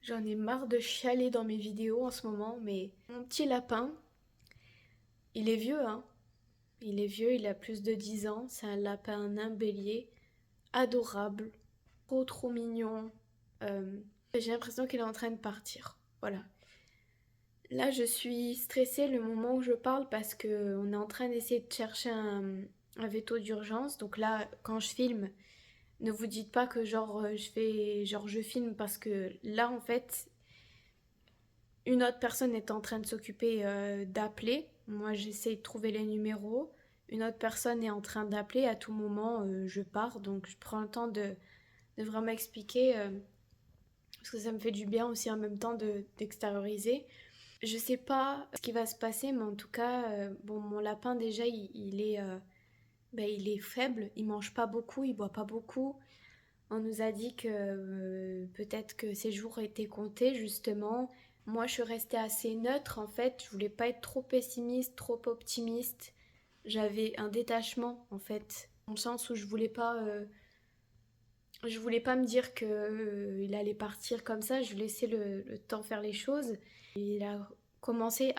J'en ai marre de chialer dans mes vidéos en ce moment, mais mon petit lapin, il est vieux, hein. Il est vieux, il a plus de 10 ans. C'est un lapin nain bélier, adorable, trop trop mignon. J'ai l'impression qu'il est en train de partir. Voilà. Là, je suis stressée le moment où je parle parce que on est en train d'essayer de chercher un veto d'urgence. Donc là, quand je filme, ne vous dites pas que je filme parce que là, en fait, une autre personne est en train de s'occuper d'appeler. Moi, j'essaie de trouver les numéros. Une autre personne est en train d'appeler. À tout moment, je pars. Donc, je prends le temps de vraiment expliquer. Parce que ça me fait du bien aussi en même temps d'extérioriser. Je sais pas ce qui va se passer, mais en tout cas, bon, mon lapin, déjà, il est faible. Il mange pas beaucoup, il boit pas beaucoup. On nous a dit que peut-être que ces jours étaient comptés, justement. Moi, je suis restée assez neutre, en fait. Je voulais pas être trop pessimiste, trop optimiste. J'avais un détachement, en fait. Dans le sens où je voulais pas me dire que il allait partir comme ça. Je laissais le temps faire les choses. Il a commencé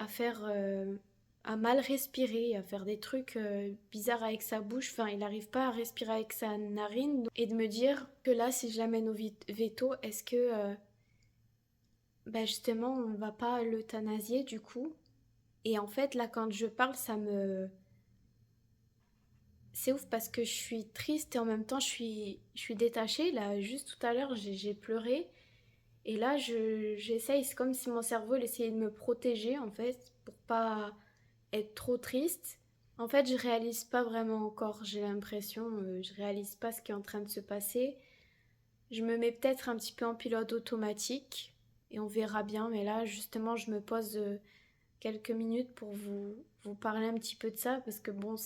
à mal respirer, à faire des trucs bizarres avec sa bouche. Enfin, il n'arrive pas à respirer avec sa narine. Et de me dire que là, si je l'amène au veto, est-ce que justement on va pas l'euthanasier du coup? Et en fait, là, quand je parle, c'est ouf parce que je suis triste et en même temps je suis détachée. Là, juste tout à l'heure, j'ai pleuré. Et là, j'essaye, c'est comme si mon cerveau il essayait de me protéger en fait, pour pas être trop triste. En fait, je réalise pas vraiment encore, j'ai l'impression, je réalise pas ce qui est en train de se passer. Je me mets peut-être un petit peu en pilote automatique et on verra bien, mais là, justement, je me pose quelques minutes pour vous parler un petit peu de ça parce que bon,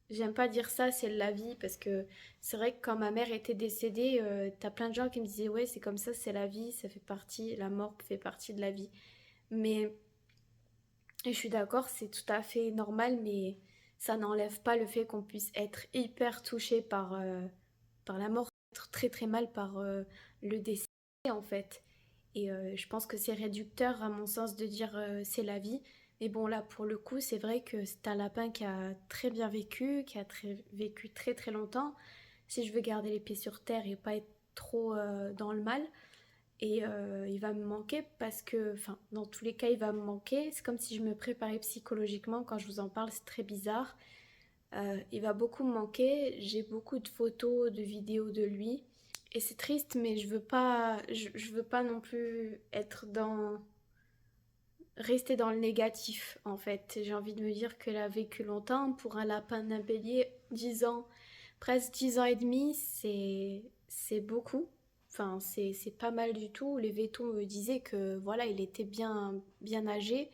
j'aime pas dire ça, c'est la vie, parce que c'est vrai que quand ma mère était décédée, t'as plein de gens qui me disaient ouais, c'est comme ça, c'est la vie, ça fait partie, la mort fait partie de la vie. Mais je suis d'accord, c'est tout à fait normal, mais ça n'enlève pas le fait qu'on puisse être hyper touché par la mort, être très très mal par le décès en fait. Et je pense que c'est réducteur à mon sens de dire c'est la vie. Mais bon là pour le coup c'est vrai que c'est un lapin qui a très bien vécu, qui a vécu très très longtemps. Si je veux garder les pieds sur terre et pas être trop dans le mal, et il va me manquer parce que, enfin, dans tous les cas, il va me manquer. C'est comme si je me préparais psychologiquement. Quand je vous en parle, c'est très bizarre. Il va beaucoup me manquer. J'ai beaucoup de photos, de vidéos de lui. Et c'est triste, mais je veux pas non plus rester dans le négatif, en fait. J'ai envie de me dire qu'elle a vécu longtemps. Pour un lapin d'un bélier, 10 ans, presque 10 ans et demi, c'est beaucoup. Enfin, c'est pas mal du tout. Les vétos me disaient que voilà, il était bien âgé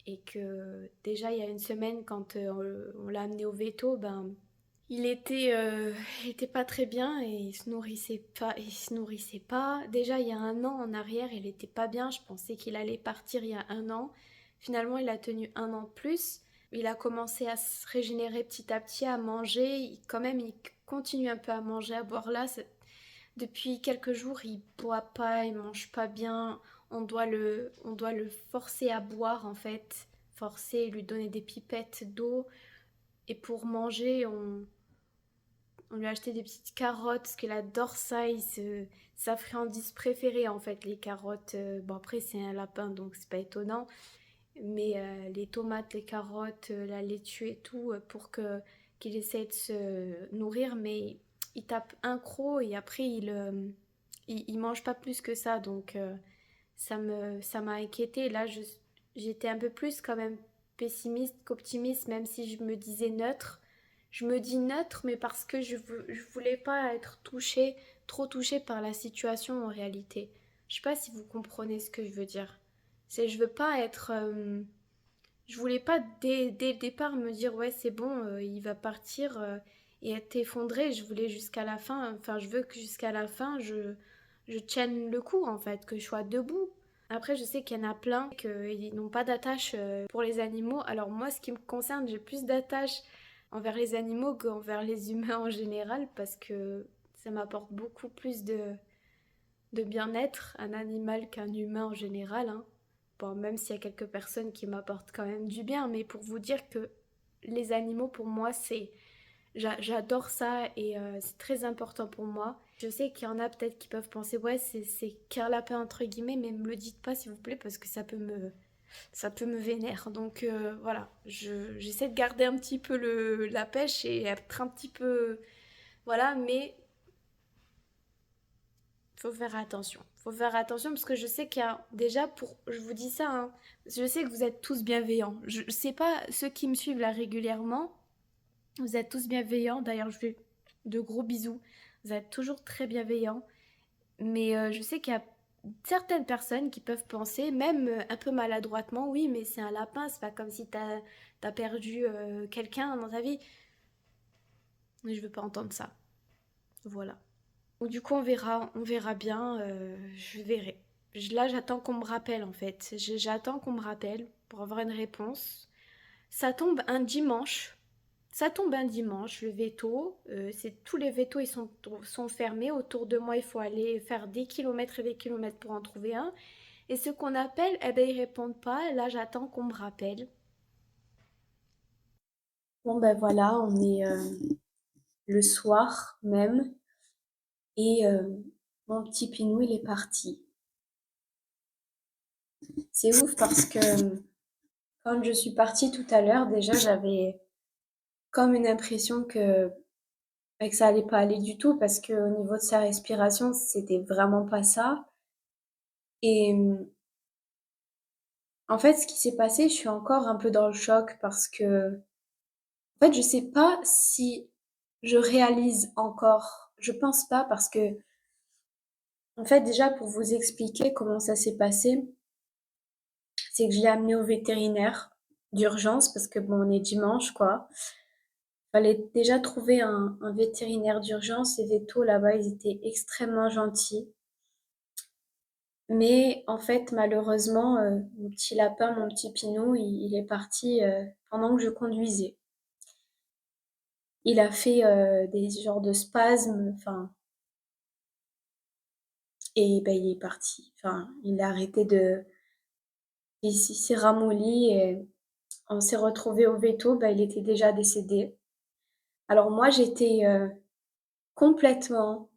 et que déjà il y a une semaine, quand on l'a amené au veto, ben il était pas très bien et il se nourrissait pas. Déjà il y a un an en arrière, il était pas bien. Je pensais qu'il allait partir il y a un an. Finalement, il a tenu un an de plus. Il a commencé à se régénérer petit à petit, à manger. Quand même, il continue un peu à manger, à boire là. Depuis quelques jours, il boit pas, il mange pas bien. On doit le forcer à boire en fait, forcer, lui donner des pipettes d'eau. Et pour manger, on lui a acheté des petites carottes parce qu'il adore ça. Sa friandise préférée en fait, les carottes. Bon après c'est un lapin donc c'est pas étonnant. Mais les tomates, les carottes, la laitue et tout pour que qu'il essaie de se nourrir. Mais il tape un croc et après il mange pas plus que ça. Donc ça m'a inquiétée. Là j'étais un peu plus quand même pessimiste qu'optimiste, même si je me disais neutre. Je me dis neutre, mais parce que je voulais pas être touchée, trop touchée par la situation en réalité. Je sais pas si vous comprenez ce que je veux dire. C'est, je veux pas être. Je voulais pas dès le départ me dire ouais, c'est bon, il va partir et être effondrée. Je voulais jusqu'à la fin, enfin, je veux que jusqu'à la fin, je tienne le coup en fait, que je sois debout. Après, je sais qu'il y en a plein qui n'ont pas d'attache pour les animaux. Alors, moi, ce qui me concerne, j'ai plus d'attache envers les animaux qu'envers les humains en général parce que ça m'apporte beaucoup plus de bien-être, un animal qu'un humain en général, hein. Bon, même s'il y a quelques personnes qui m'apportent quand même du bien, mais pour vous dire que les animaux, pour moi, j'adore ça et c'est très important pour moi. Je sais qu'il y en a peut-être qui peuvent penser, ouais, c'est qu'un lapin entre guillemets, mais me le dites pas s'il vous plaît parce que ça peut me vénère. Donc voilà, j'essaie de garder un petit peu la pêche et être un petit peu, voilà, mais faut faire attention. Faut faire attention parce que je sais qu'il y a déjà je vous dis ça, hein, je sais que vous êtes tous bienveillants. Je sais pas ceux qui me suivent là régulièrement, vous êtes tous bienveillants. D'ailleurs, je fais de gros bisous. Vous êtes toujours très bienveillants. Mais je sais qu'il y a certaines personnes qui peuvent penser, même un peu maladroitement, oui, mais c'est un lapin, c'est pas comme si t'as perdu quelqu'un dans ta vie. Mais je veux pas entendre ça. Voilà. Donc, du coup, on verra bien, je verrai. Là, j'attends qu'on me rappelle en fait. J'attends qu'on me rappelle pour avoir une réponse. Ça tombe un dimanche. Ça tombe un dimanche, le veto. Tous les vétos sont fermés. Autour de moi, il faut aller faire des kilomètres et des kilomètres pour en trouver un. Et ceux qu'on appelle, eh ben, ils répondent pas. Là, j'attends qu'on me rappelle. Bon, ben voilà, on est le soir même. Et mon petit Pinou, il est parti. C'est ouf parce que quand je suis partie tout à l'heure, déjà, j'avais comme une impression que ça allait pas aller du tout parce que au niveau de sa respiration, c'était vraiment pas ça. Et en fait, ce qui s'est passé, je suis encore un peu dans le choc parce que, en fait, je sais pas si je réalise encore. Je pense pas parce que, en fait, déjà pour vous expliquer comment ça s'est passé, c'est que je l'ai amené au vétérinaire d'urgence parce que bon, on est dimanche, quoi. Fallait déjà trouver un vétérinaire d'urgence. Les vétos là-bas, ils étaient extrêmement gentils. Mais en fait, malheureusement, mon petit lapin, mon petit Pinou, il est parti pendant que je conduisais. Il a fait des genres de spasmes, enfin, et ben il est parti. Enfin, il a arrêté il s'est ramolli et on s'est retrouvé au veto, ben il était déjà décédé. Alors moi, j'étais complètement.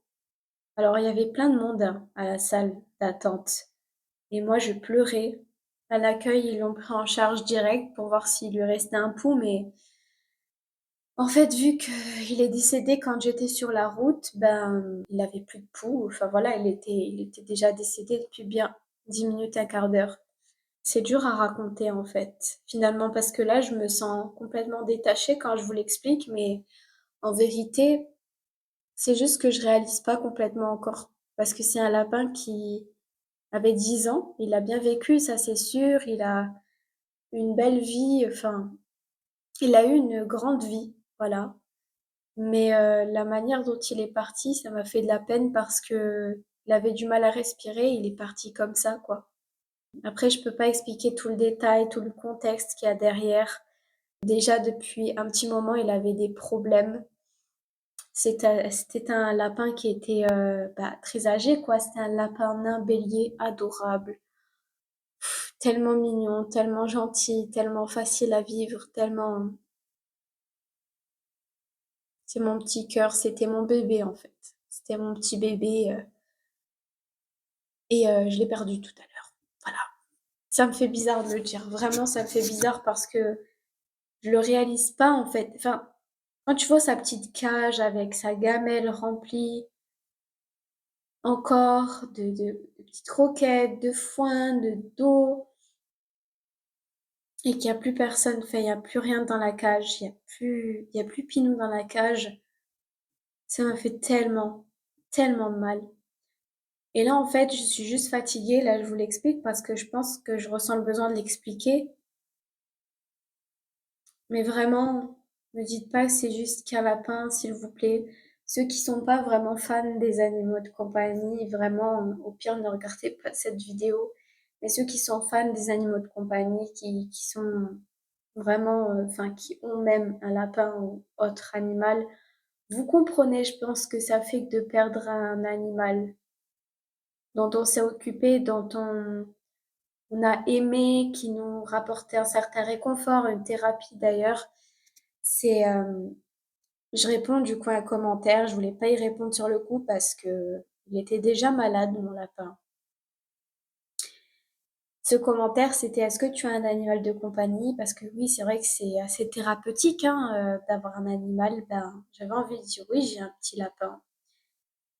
Alors il y avait plein de monde hein, à la salle d'attente. Et moi, je pleurais. À l'accueil, ils l'ont pris en charge direct pour voir s'il lui restait un pouls, mais en fait, vu qu'il est décédé quand j'étais sur la route, ben, il avait plus de pouls. Enfin voilà, il était déjà décédé depuis bien 10 minutes, un quart d'heure. C'est dur à raconter en fait, finalement, parce que là, je me sens complètement détachée quand je vous l'explique, mais en vérité, c'est juste que je réalise pas complètement encore. Parce que c'est un lapin qui avait 10 ans, il a bien vécu, ça c'est sûr, il a une belle vie, enfin, il a eu une grande vie, voilà. Mais la manière dont il est parti, ça m'a fait de la peine parce que il avait du mal à respirer, il est parti comme ça, quoi. Après, je peux pas expliquer tout le détail, tout le contexte qu'il y a derrière. Déjà, depuis un petit moment, il avait des problèmes. C'était un lapin qui était très âgé, quoi. C'était un lapin nain bélier adorable. Tellement mignon, tellement gentil, tellement facile à vivre, tellement... C'est mon petit cœur, c'était mon bébé en fait. C'était mon petit bébé et je l'ai perdu tout à l'heure. Voilà. Ça me fait bizarre de le dire. Vraiment, ça me fait bizarre parce que je le réalise pas en fait. Enfin, quand tu vois sa petite cage avec sa gamelle remplie encore de petites croquettes, de foin, d'eau, et qu'il n'y a plus personne, enfin, il n'y a plus rien dans la cage, il y a plus Pinou dans la cage, ça m'a fait tellement, tellement mal. Et là, en fait, je suis juste fatiguée. Là, je vous l'explique parce que je pense que je ressens le besoin de l'expliquer. Mais vraiment, me dites pas que c'est juste qu'un lapin, s'il vous plaît. Ceux qui sont pas vraiment fans des animaux de compagnie, vraiment, au pire, ne regardez pas cette vidéo. Mais ceux qui sont fans des animaux de compagnie, qui sont vraiment, enfin, qui ont même un lapin ou autre animal, vous comprenez, je pense que ça fait que de perdre un animal. dont on s'est occupé, on a aimé, qui nous rapportait un certain réconfort, une thérapie d'ailleurs, c'est je réponds du coup à un commentaire. Je voulais pas y répondre sur le coup parce que il était déjà malade, mon lapin. Ce commentaire, c'était: est-ce que tu as un animal de compagnie? Parce que oui, c'est vrai que c'est assez thérapeutique hein, d'avoir un animal. Ben, j'avais envie de dire oui, j'ai un petit lapin.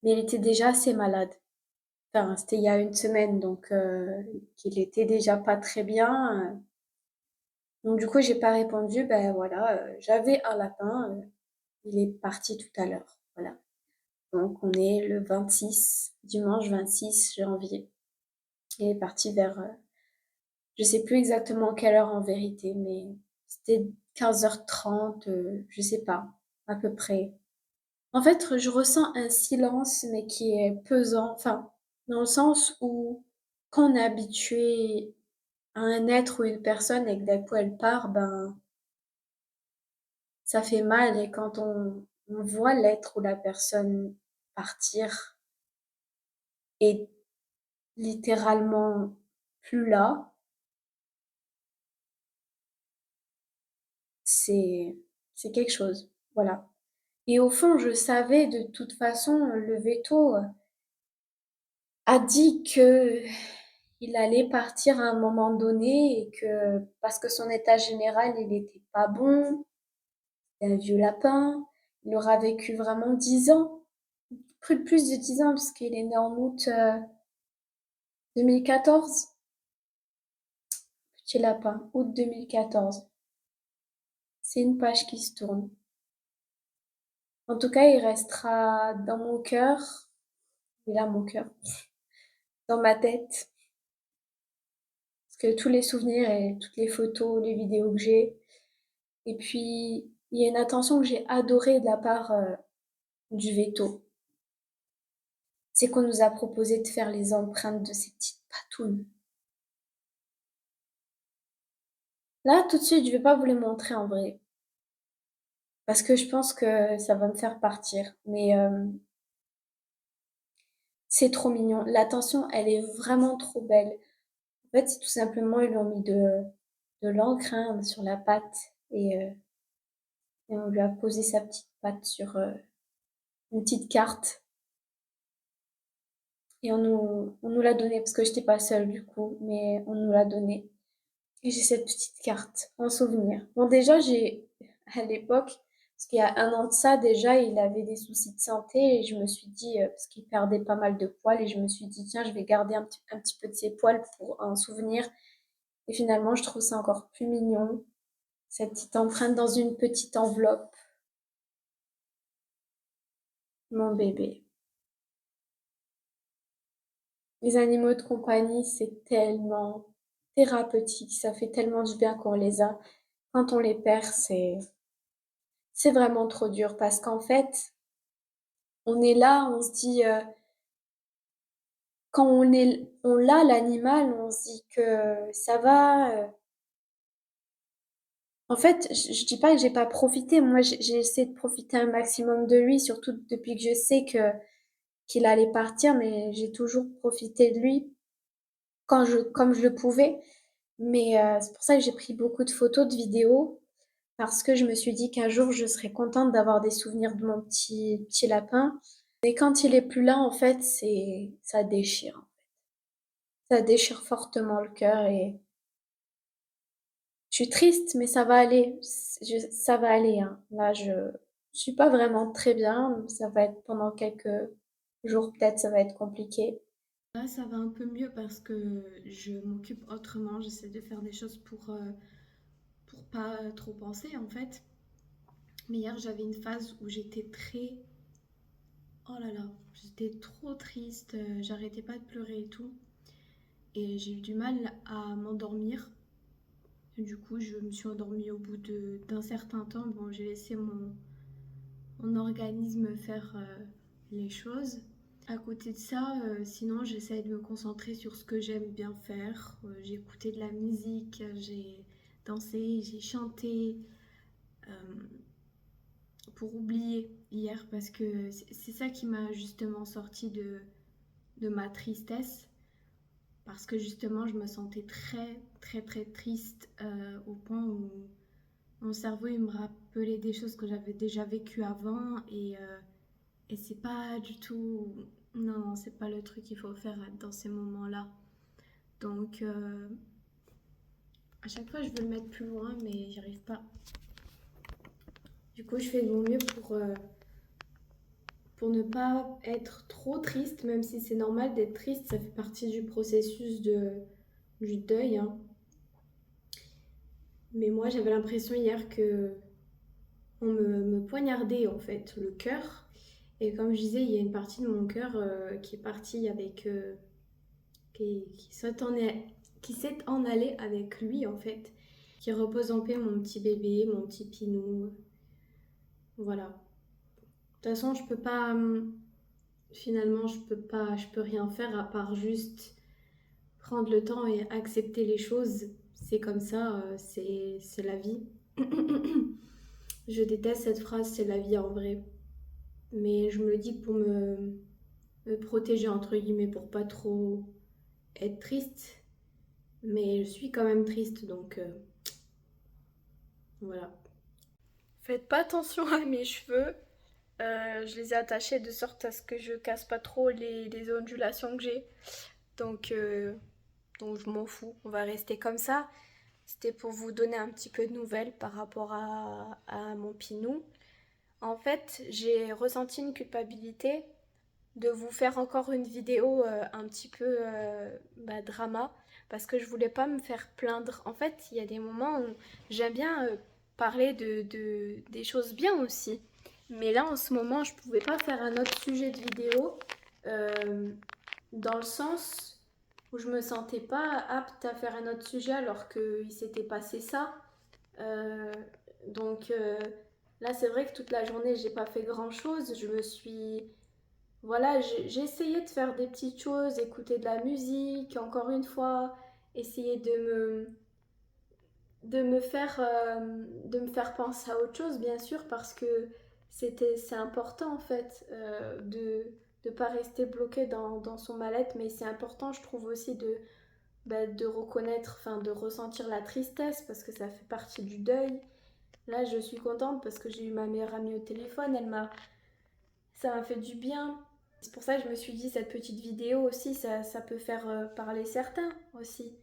Mais il était déjà assez malade. Enfin, c'était il y a une semaine, donc qu'il était déjà pas très bien. Donc du coup, j'ai pas répondu. Ben voilà, j'avais un lapin. Il est parti tout à l'heure. Voilà. Donc on est le 26, dimanche 26 janvier. Il est parti vers, je sais plus exactement quelle heure en vérité, mais c'était 15h30, je sais pas, à peu près. En fait, je ressens un silence, mais qui est pesant, enfin, dans le sens où quand on est habitué à un être ou une personne et que d'un coup elle part, ben, ça fait mal. Et quand on voit l'être ou la personne partir et littéralement plus là, c'est c'est quelque chose. Voilà. Et au fond, je savais de toute façon, le veto a dit que il allait partir à un moment donné et que parce que son état général, il était pas bon, c'est un vieux lapin, il aura vécu vraiment 10 ans, plus de 10 ans parce qu'il est né en août 2014, petit lapin, août 2014. C'est une page qui se tourne. En tout cas, il restera dans mon cœur, il a mon cœur, dans ma tête, parce que tous les souvenirs et toutes les photos, les vidéos que j'ai, et puis il y a une attention que j'ai adorée de la part du veto, c'est qu'on nous a proposé de faire les empreintes de ces petites patounes. Là, tout de suite, je vais pas vous les montrer en vrai, parce que je pense que ça va me faire partir, mais c'est trop mignon. L'attention, elle est vraiment trop belle. En fait, c'est tout simplement, ils lui ont mis de l'encre hein, sur la patte et on lui a posé sa petite patte sur une petite carte et on nous l'a donné parce que j'étais pas seule du coup, mais on nous l'a donné. Et j'ai cette petite carte en souvenir. Bon, déjà, j'ai à l'époque, parce qu'il y a un an de ça, déjà, il avait des soucis de santé et je me suis dit, parce qu'il perdait pas mal de poils, et je me suis dit, tiens, je vais garder un petit peu de ses poils pour un souvenir. Et finalement, je trouve ça encore plus mignon, cette petite empreinte dans une petite enveloppe. Mon bébé. Les animaux de compagnie, c'est tellement thérapeutique, ça fait tellement du bien qu'on les a. Quand on les perd, c'est vraiment trop dur parce qu'en fait, on est là, on se dit, quand on l'a l'animal, on se dit que ça va. En fait, je dis pas que j'ai pas profité. Moi, j'ai essayé de profiter un maximum de lui, surtout depuis que je sais que qu'il allait partir, mais j'ai toujours profité de lui comme je le pouvais. Mais c'est pour ça que j'ai pris beaucoup de photos, de vidéos, parce que je me suis dit qu'un jour je serais contente d'avoir des souvenirs de mon petit lapin. Et quand il est plus là, en fait, c'est ça déchire. Ça déchire fortement le cœur et je suis triste, mais ça va aller. Ça va aller, hein. Là, je suis pas vraiment très bien. Ça va être pendant quelques jours, peut-être, ça va être compliqué. Là, ça va un peu mieux parce que je m'occupe autrement. J'essaie de faire des choses pour pas trop penser, en fait. Mais hier, j'avais une phase où j'étais très... Oh là là, j'étais trop triste. J'arrêtais pas de pleurer et tout. Et j'ai eu du mal à m'endormir. Du coup, je me suis endormie au bout d'un certain temps. Bon, j'ai laissé mon organisme faire les choses. À côté de ça, sinon, j'essaie de me concentrer sur ce que j'aime bien faire. J'ai écouté de la musique, j'ai dansé, j'ai chanté euh, pour oublier hier parce que c'est ça qui m'a justement sorti de ma tristesse parce que justement je me sentais très très très triste au point où mon cerveau il me rappelait des choses que j'avais déjà vécues avant et c'est pas du tout... Non, c'est pas le truc qu'il faut faire dans ces moments-là. Donc à chaque fois je veux le mettre plus loin mais j'y arrive pas. Du coup je fais de mon mieux pour ne pas être trop triste, même si c'est normal d'être triste, ça fait partie du processus du deuil, hein. Mais moi, j'avais l'impression hier que me poignardait en fait le cœur. Et comme je disais, il y a une partie de mon cœur qui est partie avec... qui s'est en allé avec lui en fait. Qui repose en paix mon petit bébé, mon petit pinou. Voilà. De toute façon, je peux pas... Finalement, je peux rien faire à part juste prendre le temps et accepter les choses. C'est comme ça, c'est la vie. Je déteste cette phrase, c'est la vie en vrai. Mais je me le dis pour me protéger, entre guillemets, pour pas trop être triste. Mais je suis quand même triste, donc voilà. Faites pas attention à mes cheveux. Je les ai attachés de sorte à ce que je casse pas trop les ondulations que j'ai. Donc, donc je m'en fous. On va rester comme ça. C'était pour vous donner un petit peu de nouvelles par rapport à mon pinou. En fait, j'ai ressenti une culpabilité de vous faire encore une vidéo un petit peu drama parce que je voulais pas me faire plaindre. En fait, il y a des moments où j'aime bien parler des choses bien aussi. Mais là, en ce moment, je pouvais pas faire un autre sujet de vidéo euh, dans le sens où je me sentais pas apte à faire un autre sujet alors qu'il s'était passé ça. Euh, donc là, c'est vrai que toute la journée, j'ai pas fait grand-chose. Je me suis... Voilà, j'ai essayé de faire des petites choses, écouter de la musique, encore une fois, essayer de me faire penser à autre chose, bien sûr, parce que c'est important, en fait, de ne pas rester bloqué dans son mal-être, mais c'est important, je trouve aussi, de reconnaître, enfin, de ressentir la tristesse, parce que ça fait partie du deuil. Là, je suis contente parce que j'ai eu ma meilleure amie au téléphone. Ça m'a fait du bien. C'est pour ça que je me suis dit, cette petite vidéo aussi, ça peut faire parler certains aussi.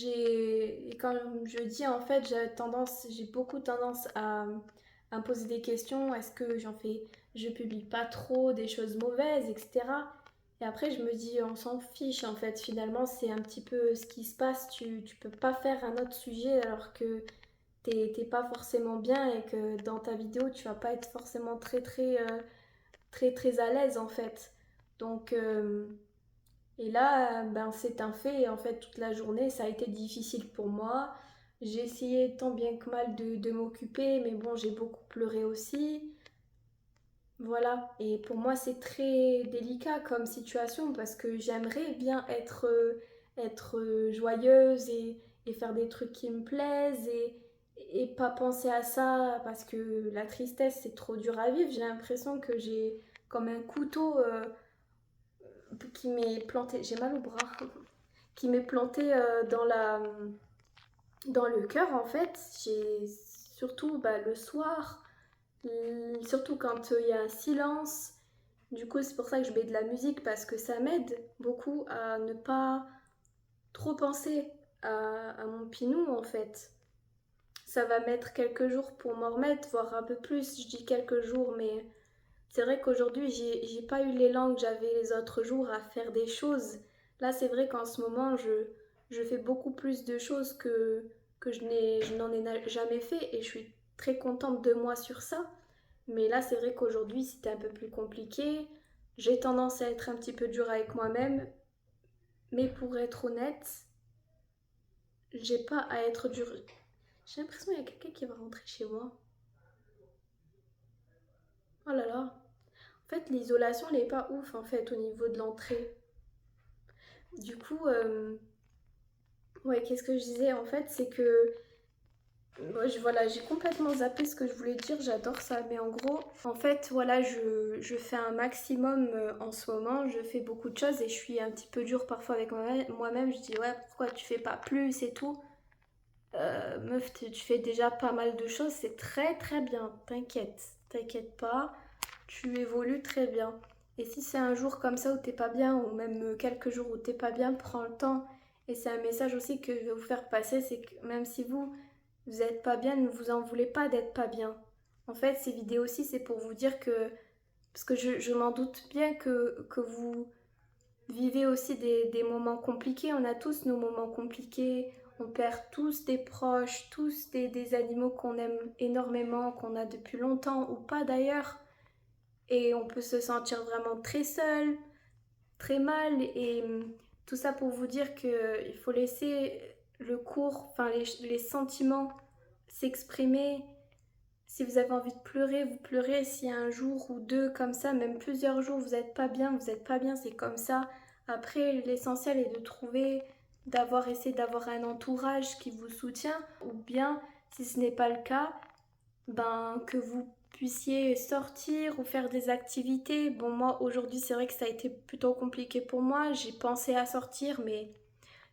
Et comme je dis, en fait, j'ai beaucoup tendance à me poser des questions. Est-ce que je publie pas trop des choses mauvaises, etc. Et après, je me dis, on s'en fiche, en fait. Finalement, c'est un petit peu ce qui se passe. Tu peux pas faire un autre sujet alors que t'es pas forcément bien et que dans ta vidéo tu vas pas être forcément très à l'aise en fait. Donc et là ben c'est un fait en fait toute la journée ça a été difficile pour moi. J'ai essayé tant bien que mal de m'occuper mais bon j'ai beaucoup pleuré aussi. Voilà, et pour moi c'est très délicat comme situation parce que j'aimerais bien être joyeuse et faire des trucs qui me plaisent et pas penser à ça parce que la tristesse c'est trop dur à vivre. J'ai l'impression que j'ai comme un couteau qui m'est planté, j'ai mal au bras, qui m'est planté dans le cœur en fait. J'ai surtout le soir. Surtout quand il y a un silence. Du coup, c'est pour ça que je mets de la musique parce que ça m'aide beaucoup à ne pas trop penser à mon pinou en fait. Ça va mettre quelques jours pour m'en remettre, voire un peu plus. Je dis quelques jours, mais c'est vrai qu'aujourd'hui, j'ai pas eu l'élan que j'avais les autres jours à faire des choses. Là, c'est vrai qu'en ce moment, je fais beaucoup plus de choses que je n'en ai jamais fait et je suis très contente de moi sur ça. Mais là, c'est vrai qu'aujourd'hui, c'était un peu plus compliqué. J'ai tendance à être un petit peu dure avec moi-même. Mais pour être honnête, j'ai pas à être dure. J'ai l'impression qu'il y a quelqu'un qui va rentrer chez moi. Oh là là. En fait, l'isolation, elle est pas ouf, en fait, au niveau de l'entrée. Du coup, ouais, qu'est-ce que je disais? En fait, c'est que Voilà, j'ai complètement zappé ce que je voulais dire, j'adore ça. Mais en gros, en fait, voilà, je fais un maximum en ce moment. Je fais beaucoup de choses et je suis un petit peu dure parfois avec moi-même. Je dis, ouais, pourquoi tu fais pas plus et tout. Meuf, tu fais déjà pas mal de choses, c'est très très bien. T'inquiète pas, tu évolues très bien. Et si c'est un jour comme ça où t'es pas bien, ou même quelques jours où t'es pas bien, prends le temps. Et c'est un message aussi que je vais vous faire passer, c'est que même si vous êtes pas bien, ne vous en voulez pas d'être pas bien. En fait, ces vidéos aussi, c'est pour vous dire que, parce que je m'en doute bien que vous vivez aussi des moments compliqués. On a tous nos moments compliqués. On perd tous des proches, tous des animaux qu'on aime énormément, qu'on a depuis longtemps ou pas d'ailleurs. Et on peut se sentir vraiment très seul, très mal. Et tout ça pour vous dire qu'il faut laisser le cours, enfin les sentiments s'exprimer. Si vous avez envie de pleurer, vous pleurez. S'il y a un jour ou deux comme ça, même plusieurs jours, vous n'êtes pas bien, vous n'êtes pas bien, c'est comme ça. Après, l'essentiel est de trouver, essayer d'avoir un entourage qui vous soutient, ou bien, si ce n'est pas le cas, ben que vous puissiez sortir ou faire des activités. Bon, moi aujourd'hui, c'est vrai que ça a été plutôt compliqué pour moi. J'ai pensé à sortir, mais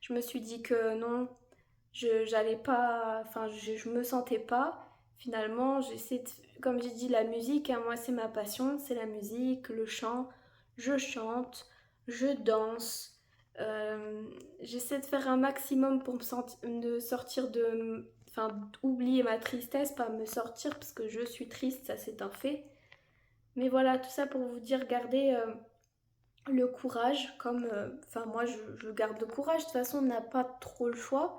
je me suis dit que non, j'allais pas, enfin, je me sentais pas. Finalement, comme j'ai dit, la musique, hein, moi, c'est ma passion, c'est la musique, le chant. Je chante, je danse. Euh, J'essaie de faire un maximum pour de sortir enfin, d'oublier ma tristesse, pas me sortir parce que je suis triste, ça c'est un fait. Mais voilà, tout ça pour vous dire, gardez le courage, enfin, moi, je garde le courage. De toute façon, on n'a pas trop le choix.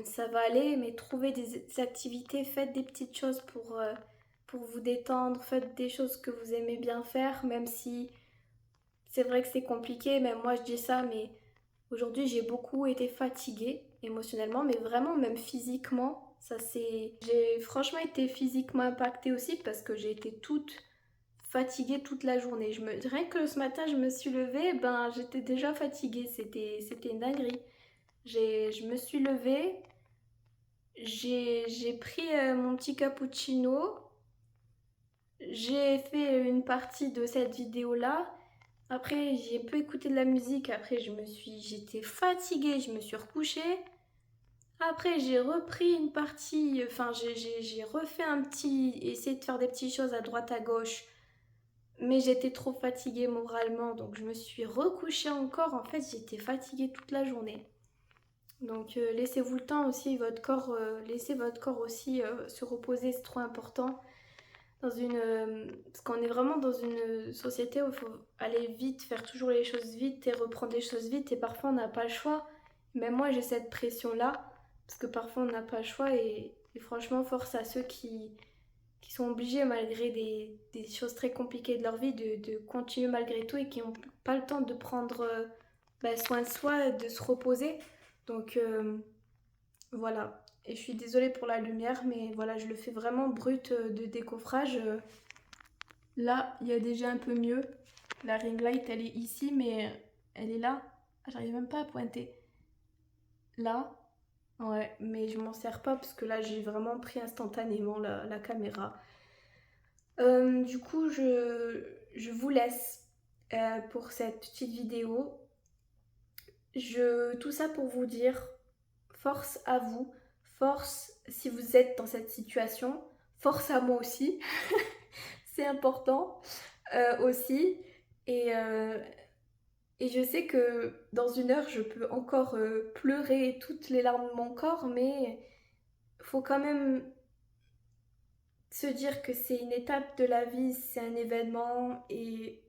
Ça va aller, mais trouvez des activités, faites des petites choses pour vous détendre, faites des choses que vous aimez bien faire, même si c'est vrai que c'est compliqué, même moi je dis ça, mais aujourd'hui j'ai beaucoup été fatiguée émotionnellement, mais vraiment même physiquement, J'ai franchement été physiquement impactée aussi parce que j'ai été toute fatiguée toute la journée. Rien que ce matin je me suis levée, ben j'étais déjà fatiguée, c'était une dinguerie. Je me suis levée, j'ai pris mon petit cappuccino, j'ai fait une partie de cette vidéo-là. Après, j'ai peu écouté de la musique. Après, j'étais fatiguée, je me suis recouchée. Après, j'ai repris une partie, enfin, j'ai refait essayé de faire des petites choses à droite à gauche. Mais j'étais trop fatiguée moralement, donc je me suis recouchée encore. En fait, j'étais fatiguée toute la journée. Donc laissez-vous le temps aussi, laissez votre corps aussi se reposer, c'est trop important. Parce qu'on est vraiment dans une société où il faut aller vite, faire toujours les choses vite et reprendre les choses vite et parfois on n'a pas le choix. Même moi j'ai cette pression-là, parce que parfois on n'a pas le choix et franchement force à ceux qui sont obligés malgré des choses très compliquées de leur vie de continuer malgré tout et qui n'ont pas le temps de prendre soin de soi, de se reposer. Donc voilà. Et je suis désolée pour la lumière, mais voilà, je le fais vraiment brut de décoffrage. Là, il y a déjà un peu mieux. La ring light, elle est ici, mais elle est là. Ah, j'arrive même pas à pointer. Là, ouais, mais je m'en sers pas parce que là, j'ai vraiment pris instantanément la caméra. Du coup, je vous laisse pour cette petite vidéo. Tout ça pour vous dire, force à vous, force si vous êtes dans cette situation, force à moi aussi, c'est important aussi. Et, euh, et je sais que dans une heure, je peux encore pleurer toutes les larmes de mon corps, mais faut quand même se dire que c'est une étape de la vie, c'est un événement et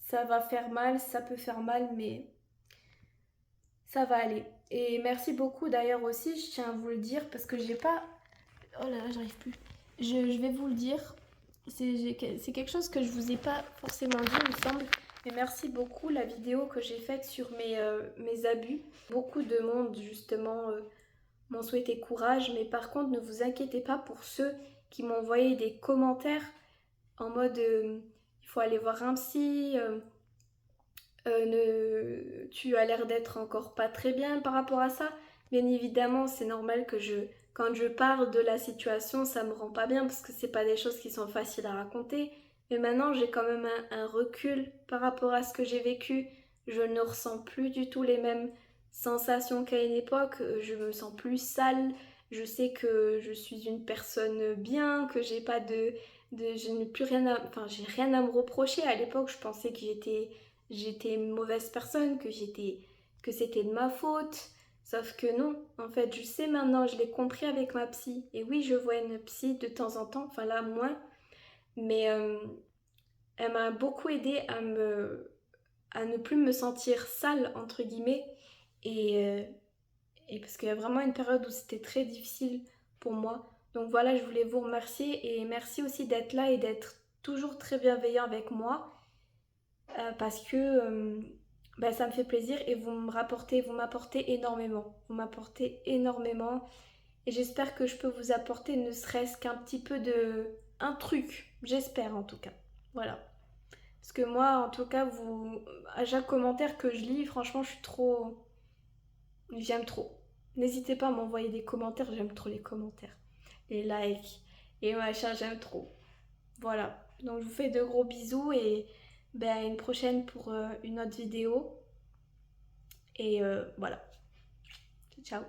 ça va faire mal, ça peut faire mal, mais ça va aller. Et merci beaucoup d'ailleurs aussi, je tiens à vous le dire parce que j'ai pas. Oh là là, j'arrive plus. Je vais vous le dire. C'est quelque chose que je vous ai pas forcément dit, il me semble. Mais merci beaucoup la vidéo que j'ai faite sur mes abus. Beaucoup de monde justement m'ont souhaité courage, mais par contre ne vous inquiétez pas pour ceux qui m'ont envoyé des commentaires en mode il faut aller voir un psy, tu as l'air d'être encore pas très bien par rapport à ça. Bien évidemment, c'est normal que quand je parle de la situation, ça me rend pas bien parce que c'est pas des choses qui sont faciles à raconter. Mais maintenant, j'ai quand même un recul par rapport à ce que j'ai vécu. Je ne ressens plus du tout les mêmes sensations qu'à une époque. Je me sens plus sale. Je sais que je suis une personne bien, que j'ai pas je n'ai plus rien à, enfin, j'ai rien à me reprocher. À l'époque, je pensais que j'étais une mauvaise personne, que c'était de ma faute. Sauf que non, en fait, je sais maintenant, je l'ai compris avec ma psy. Et oui, je vois une psy de temps en temps, enfin là, moins. Mais elle m'a beaucoup aidé à ne plus me sentir sale, entre guillemets. Et, euh, et parce qu'il y a vraiment une période où c'était très difficile pour moi. Donc voilà, je voulais vous remercier et merci aussi d'être là et d'être toujours très bienveillant avec moi parce que bah, ça me fait plaisir et vous m'apportez énormément. Vous m'apportez énormément et j'espère que je peux vous apporter ne serait-ce qu'un petit peu un truc. J'espère en tout cas. Voilà. Parce que moi, en tout cas, à chaque commentaire que je lis, franchement, j'aime trop. N'hésitez pas à m'envoyer des commentaires, j'aime trop les commentaires. Les likes et machin, j'aime trop. Voilà. Donc je vous fais de gros bisous et ben, à une prochaine pour une autre vidéo. Et voilà. Ciao.